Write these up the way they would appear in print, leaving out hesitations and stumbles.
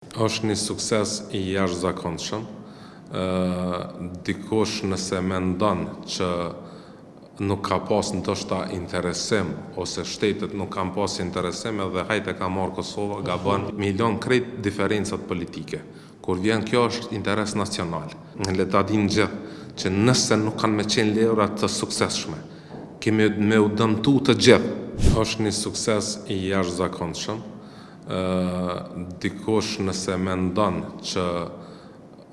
Është një sukses i jashtëzakonshëm. Dikush nëse mendon që nuk ka pas ndoshta interesim ose shtetet nuk kanë pas interesim edhe hajt e ka marrë Kosova, gabon. Milion krejt diferencat politike. Kur vjen kjo është interes nacional. Le ta dinë gjithë që nëse nuk kanë me qenë lehra të suksesshme, kemi me u dëmtu të gjithë. Është një sukses i jashtëzakonshëm. Dikush nëse mendon që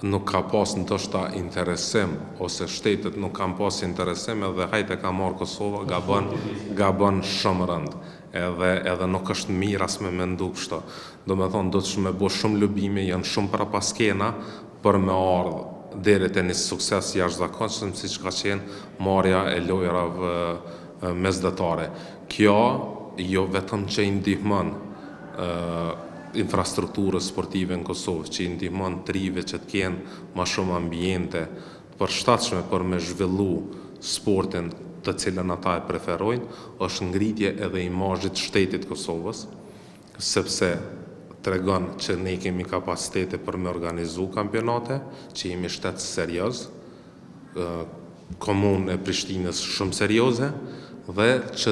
nuk ka pas ndoshta interesim ose shtetet nuk kanë pas interesim edhe hajt e ka marrë Kosova, gabon shumë rënd. Edhe nuk është mirë as me mendu kështu. Do me thonë, do të me bo shumë lubime, janë shumë para paskena për me ardhë deri te një sukses jashtëzakonshëm siç ka qenë marrja e lojrave mesdhetare. Kjo jo vetëm që i ndihmon infrastrukturës sportive në Kosovë, që i ndihmon trive që të kenë ma shumë ambiente përshtatshme për me zhvillu sportin të cilën ata e preferojnë, është ngritje edhe imazhit shtetit Kosovës, sepse tregon që ne kemi kapacitete për me organizu kampionate, që jemi shtet serioz, komunë e Prishtinës shumë serioze, dhe që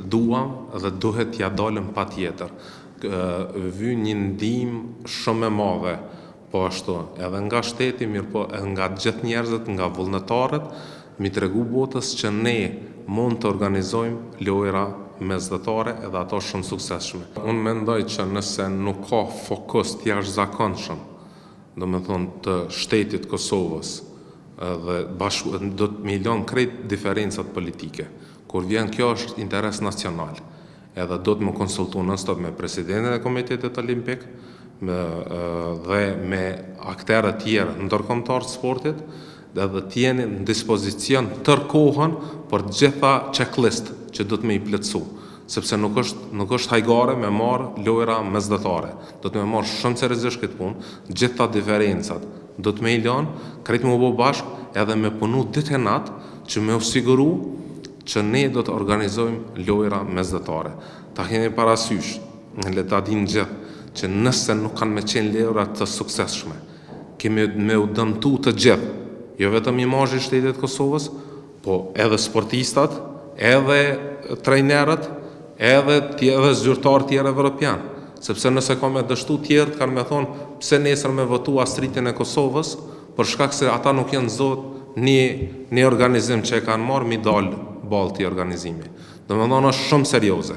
duam dhe duhet t'ja dalim pa tjetër. Vy një ndihmë shumë e madhe, po ashtu, edhe nga shteti, mirë po edhe nga gjithë njerëzit, nga vullnetarët, mi tregu botës që ne mund të organizojmë lojra mesdhetare edhe ato shumë suksesshme. Unë mendoj që nëse nuk ka fokus të jashtëzakonshëm, do me thonë të shtetit Kosovës, dhe do të milion krejt diferencat politike. Kur vjen kjo është interes nacional. Edhe do të më konsultu non-stop me presidentin e Komitetit Olimpik dhe me akterët tjerë ndërkombëtar të sportit, edhe t'jeni në dispozicion tërë kohën për gjitha checklist që do të me i plotësu, sepse nuk është hajgare me marrë lojra mesdhetare. Do të me marrë shumë seriozisht këtë punë, gjitha diferencat do të me i lanë, krejt më bo bashkë edhe me punu ditë e natë që me u siguru që ne do të organizojmë lojra mesdhetare. Ta keni parasysh, le ta dinë gjithë, që nëse nuk kanë me qenë lojra të suksesshme, kemi me u dëmtu të gjithë, jo vetëm imazhi i shtetit Kosovës, po edhe sportistat, edhe trajnerët, edhe zyrtarë tjerë evropian. Sepse nëse ka me dështu tjerët, kanë me thonë, pse nesër me votu astritin e Kosovës, për shkak se ata nuk janë zot një organizim që e kanë marrë mi dalë balë të organizimi. Do me thonë është shumë serioze.